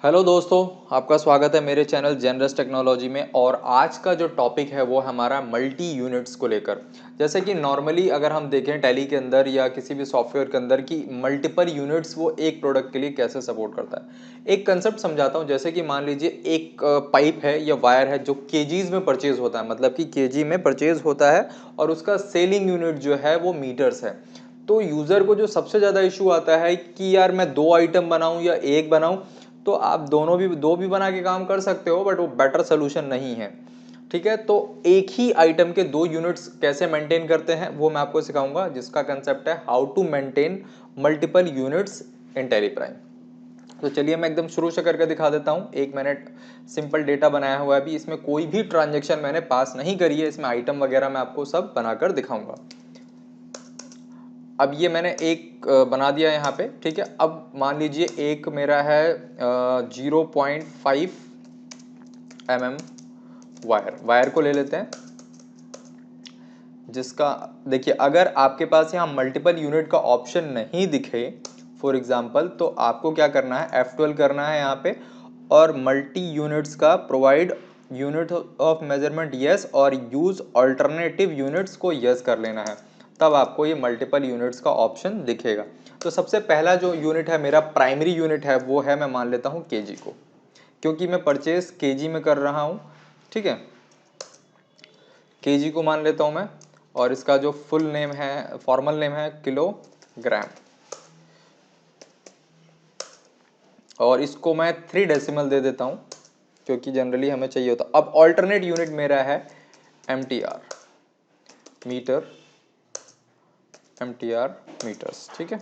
Hello दोस्तों, आपका स्वागत है मेरे चैनल जनरस टेक्नोलॉजी में। और आज का जो टॉपिक है वो हमारा मल्टी यूनिट्स को लेकर। जैसे कि नॉर्मली अगर हम देखें टैली के अंदर या किसी भी सॉफ्टवेयर के अंदर कि मल्टीपल यूनिट्स वो एक प्रोडक्ट के लिए कैसे सपोर्ट करता है। एक कंसेप्ट समझाता हूँ। जैसे कि मान लीजिए एक पाइप है या वायर है जो केजीज में परचेज होता है, मतलब कि केजी में परचेज होता है और उसका सेलिंग यूनिट जो है वो मीटर्स है। तो यूज़र को जो सबसे ज़्यादा इशू आता है कि यार मैं दो आइटम बनाऊं या एक बनाऊं, तो आप दो भी बना के काम कर सकते हो, बट वो बेटर सोल्यूशन नहीं है। ठीक है, तो एक ही आइटम के दो यूनिट्स कैसे मेंटेन करते हैं वो मैं आपको सिखाऊंगा, जिसका कंसेप्ट है how to maintain multiple units in Tally Prime. तो चलिए मैं एकदम शुरू से करके दिखा देता हूँ। एक मैंने सिंपल डेटा बनाया हुआ है, अभी इसमें कोई भी ट्रांजेक्शन मैंने पास नहीं करी है, इसमें आइटम वगैरह मैं आपको सब बनाकर दिखाऊंगा। अब ये मैंने एक बना दिया यहाँ पे। ठीक है, अब मान लीजिए एक मेरा है 0.5 mm वायर को ले लेते हैं, जिसका देखिए अगर आपके पास यहाँ मल्टीपल यूनिट का ऑप्शन नहीं दिखे फॉर एग्जांपल, तो आपको क्या करना है, F12 करना है यहाँ पे और मल्टी यूनिट्स का provide unit of measurement yes और यूज ऑल्टरनेटिव यूनिट्स को यस कर लेना है, तब आपको ये मल्टीपल यूनिट्स का ऑप्शन दिखेगा। तो सबसे पहला जो यूनिट है मेरा प्राइमरी यूनिट है वो है, मैं मान लेता हूँ केजी को, क्योंकि मैं परचेज केजी में कर रहा हूँ। ठीक है, केजी को मान लेता हूँ मैं, और इसका जो फुल नेम है, फॉर्मल नेम है किलोग्राम, और इसको मैं 3 डेसिमल दे देता हूँ क्योंकि जनरली हमें चाहिए होता। अब ऑल्टरनेट यूनिट मेरा है एमटीआर, मीटर, एमटीआर मीटर्स। ठीक है,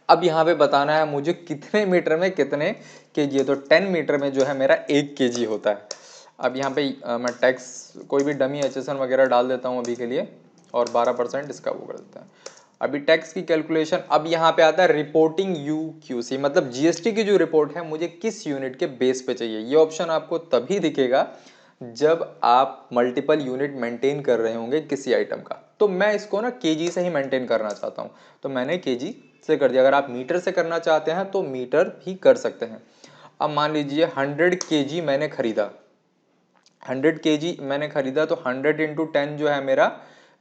अब यहाँ पे बताना है मुझे कितने मीटर में कितने केजी है। तो 10 मीटर में जो है मेरा 1 केजी होता है। अब यहाँ पे मैं टैक्स कोई भी डमी HSN वगैरह डाल देता हूँ अभी के लिए, और 12% इसका वो कर देता है। अभी टैक्स की कैलकुलेशन, अब यहाँ पे आता है रिपोर्टिंग UQC, मतलब GST की जो रिपोर्ट है मुझे किस यूनिट के बेस पे चाहिए। ये ऑप्शन आपको तभी दिखेगा जब आप मल्टीपल यूनिट मेंटेन कर रहे होंगे किसी आइटम का। तो मैं इसको ना केजी से ही मेंटेन करना चाहता हूँ, तो मैंने केजी से कर दिया। अगर आप मीटर से करना चाहते हैं तो मीटर भी कर सकते हैं। अब मान लीजिए 100 केजी मैंने खरीदा, 100 केजी मैंने खरीदा, तो 100 इंटू 10 जो है मेरा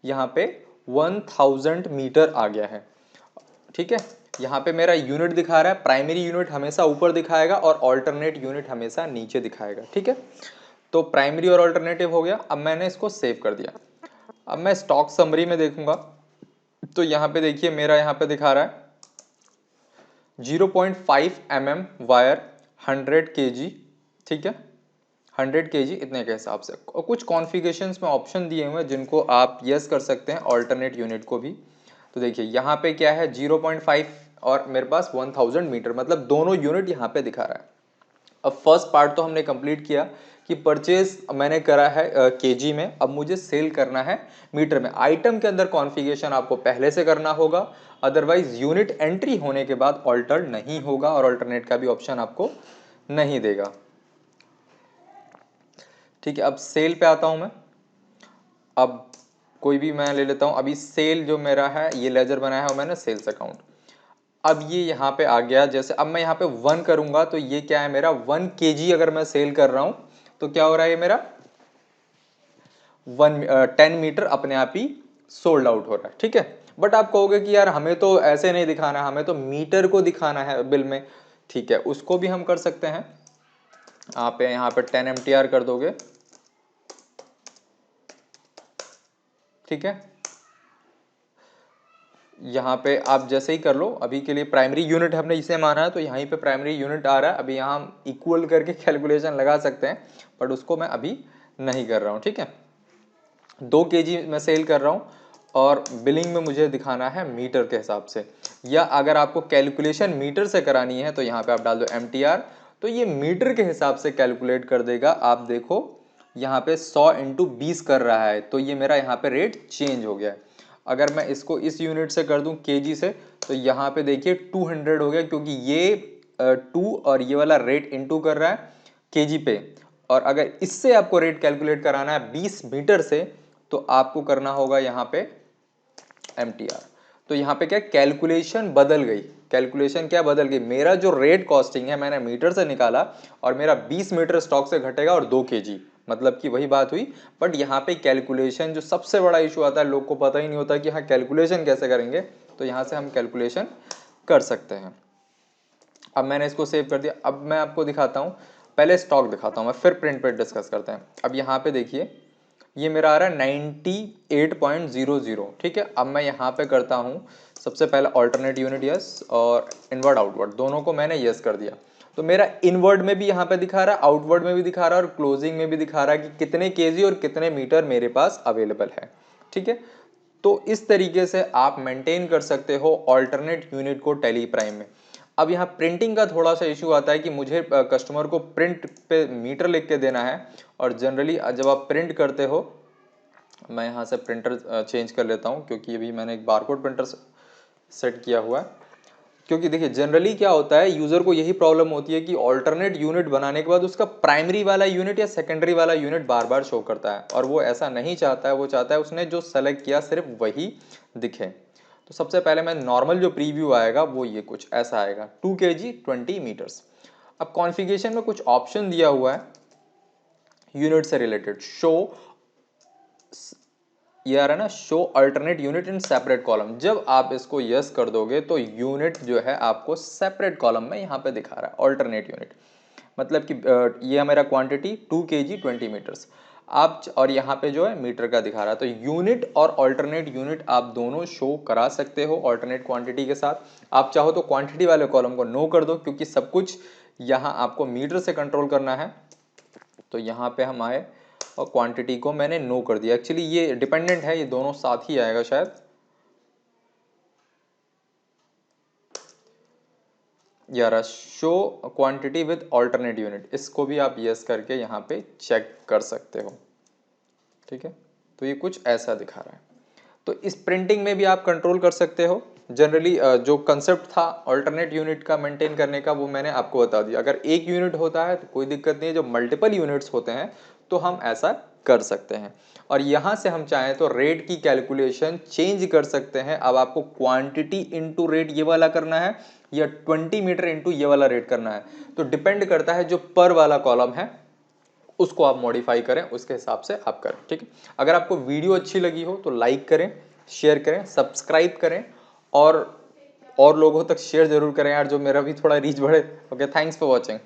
यहाँ पे 1000 मीटर आ गया है। ठीक है, यहाँ पे मेरा यूनिट दिखा रहा है, प्राइमरी यूनिट हमेशा ऊपर दिखाएगा और ऑल्टरनेट यूनिट हमेशा नीचे दिखाएगा। ठीक है, तो प्राइमरी और ऑल्टरनेटिव हो गया। अब मैंने इसको सेव कर दिया। अब मैं स्टॉक समरी में देखूंगा, तो यहाँ पे देखिए मेरा यहाँ पे दिखा रहा है 0.5 mm वायर 100 kg। ठीक है, 100 kg इतने के हिसाब से, और कुछ कॉन्फ़िगरेशंस में ऑप्शन दिए हुए हैं जिनको आप यस कर सकते हैं, ऑल्टरनेट यूनिट को भी। तो देखिए यहाँ पे क्या है 0.5 और मेरे पास 1000 मीटर, मतलब दोनों यूनिट यहाँ पे दिखा रहा है। अब फर्स्ट पार्ट तो हमने कंप्लीट किया कि परचेज मैंने करा है केजी में, अब मुझे सेल करना है मीटर में। आइटम के अंदर कॉन्फ़िगरेशन आपको पहले से करना होगा, अदरवाइज यूनिट एंट्री होने के बाद ऑल्टर नहीं होगा और ऑल्टरनेट का भी ऑप्शन आपको नहीं देगा। ठीक है, अब सेल पे आता हूं मैं। अब कोई भी मैं ले लेता हूं, अभी सेल जो मेरा है ये लेजर बनाया है मैंने, सेल्स अकाउंट। अब ये यहाँ पे आ गया, जैसे अब मैं यहाँ पे 1 करूंगा तो ये क्या है मेरा 1 केजी अगर मैं सेल कर रहा हूं तो क्या हो रहा है, ये मेरा 10 मीटर अपने आप ही सोल्ड आउट हो रहा है। ठीक है, बट आप कहोगे कि यार हमें तो ऐसे नहीं दिखाना, हमें तो मीटर को दिखाना है बिल में। ठीक है, उसको भी हम कर सकते हैं। आप यहाँ पे 10 MTR कर दोगे। ठीक है, यहाँ पे आप जैसे ही कर लो, अभी के लिए प्राइमरी यूनिट हमने इसे माना है तो यहीं पे प्राइमरी यूनिट आ रहा है। अभी यहाँ हम इक्वल करके कैलकुलेशन लगा सकते हैं, बट उसको मैं अभी नहीं कर रहा हूँ। ठीक है, 2 केजी मैं सेल कर रहा हूँ और बिलिंग में मुझे दिखाना है मीटर के हिसाब से, या अगर आपको कैलकुलेशन मीटर से करानी है तो यहाँ पे आप डाल दो MTR, तो ये मीटर के हिसाब से कैलकुलेट कर देगा। आप देखो यहाँ पे 100 इंटू 20 कर रहा है, तो ये मेरा यहाँ पे रेट चेंज हो गया है। अगर मैं इसको इस यूनिट से कर दूं केजी से, तो यहाँ पे देखिए 200 हो गया, क्योंकि ये 2 और ये वाला रेट इंटू कर रहा है केजी पे। और अगर इससे आपको रेट कैलकुलेट कराना है 20 मीटर से, तो आपको करना होगा यहाँ पे MTR। तो यहाँ पे क्या कैलकुलेशन बदल गई, कैलकुलेशन क्या बदल गई, मेरा जो रेट कॉस्टिंग है मैंने मीटर से निकाला और मेरा 20 मीटर स्टॉक से घटेगा और 2 केजी, मतलब कि वही बात हुई। बट यहाँ पे कैलकुलेशन जो सबसे बड़ा इशू आता है, लोग को पता ही नहीं होता कि हाँ कैलकुलेशन कैसे करेंगे, तो यहाँ से हम कैलकुलेशन कर सकते हैं। अब मैंने इसको सेव कर दिया। अब मैं आपको दिखाता हूँ, पहले स्टॉक दिखाता हूँ मैं, फिर प्रिंट पे डिस्कस करते हैं। अब यहाँ पे देखिए ये मेरा आ रहा है 98.00, ठीक है। अब मैं यहाँ पे करता हूँ सबसे पहले ऑल्टरनेट यूनिट यस, और इनवर्ड आउटवर्ड दोनों को मैंने यस कर दिया। तो मेरा इनवर्ड में भी यहाँ पे दिखा रहा है, आउटवर्ड में भी दिखा रहा है, और क्लोजिंग में भी दिखा रहा है कि कितने केजी और कितने मीटर मेरे पास अवेलेबल है, ठीक है। तो इस तरीके से आप मेंटेन कर सकते हो ऑल्टरनेट यूनिट को टैली प्राइम में। अब यहाँ प्रिंटिंग का थोड़ा सा इशू आता है कि मुझे कस्टमर को प्रिंट पे मीटर लिख के देना है, और जनरली जब आप प्रिंट करते हो, मैं यहाँ से प्रिंटर चेंज कर लेता हूँ क्योंकि अभी मैंने एक बारकोड प्रिंटर सेट किया हुआ है। क्योंकि देखिए जनरली क्या होता है, यूजर को यही प्रॉब्लम होती है कि ऑल्टरनेट यूनिट बनाने के बाद उसका प्राइमरी वाला यूनिट या सेकेंडरी वाला यूनिट बार बार शो करता है, और वो ऐसा नहीं चाहता है। वो चाहता है उसने जो सेलेक्ट किया सिर्फ वही दिखे। तो सबसे पहले मैं नॉर्मल जो प्रीव्यू आएगा वो ये कुछ ऐसा आएगा, 2 kg 20 मीटर्स। अब कॉन्फ़िगरेशन में कुछ ऑप्शन दिया हुआ है यूनिट से रिलेटेड, शो, ये आ रहा है ना, show alternate unit in separate column. जब आप इसको यस कर दोगे तो यूनिट जो है आपको सेपरेट कॉलम में यहाँ पे दिखा रहा है, अल्टरनेट यूनिट। मतलब कि ये मेरा क्वांटिटी 2 kg 20 मीटर्स आप, और यहाँ पे जो है मीटर का दिखा रहा है। तो यूनिट और अल्टरनेट यूनिट आप दोनों शो करा सकते हो अल्टरनेट क्वांटिटी के साथ। आप चाहो तो क्वांटिटी वाले कॉलम को नो कर दो, क्योंकि सब कुछ यहाँ आपको मीटर से कंट्रोल करना है। तो यहाँ पे हम आए और क्वांटिटी को मैंने नो कर दिया। एक्चुअली ये डिपेंडेंट है, ये दोनों साथ ही आएगा शायद। यार show quantity with alternate unit, इसको भी आप यस करके यहाँ पे चेक कर सकते हो, ठीक है। तो ये कुछ ऐसा दिखा रहा है। तो इस प्रिंटिंग में भी आप कंट्रोल कर सकते हो। जनरली जो कंसेप्ट था अल्टरनेट यूनिट का मेंटेन करने का वो मैंने आपको बता दिया। अगर एक यूनिट होता है तो कोई दिक्कत नहीं है, जो मल्टीपल यूनिट्स होते हैं तो हम ऐसा कर सकते हैं। और यहाँ से हम चाहें तो रेट की कैलकुलेशन चेंज कर सकते हैं। अब आपको क्वांटिटी इंटू रेट ये वाला करना है या 20 मीटर इंटू ये वाला रेट करना है, तो डिपेंड करता है जो पर वाला कॉलम है उसको आप मॉडिफाई करें, उसके हिसाब से आप करें, ठीक है। अगर आपको वीडियो अच्छी लगी हो तो लाइक करें, शेयर करें, सब्सक्राइब करें, और लोगों तक शेयर जरूर करें यार, जो मेरा भी थोड़ा रीच बढ़े। Okay, thanks for watching.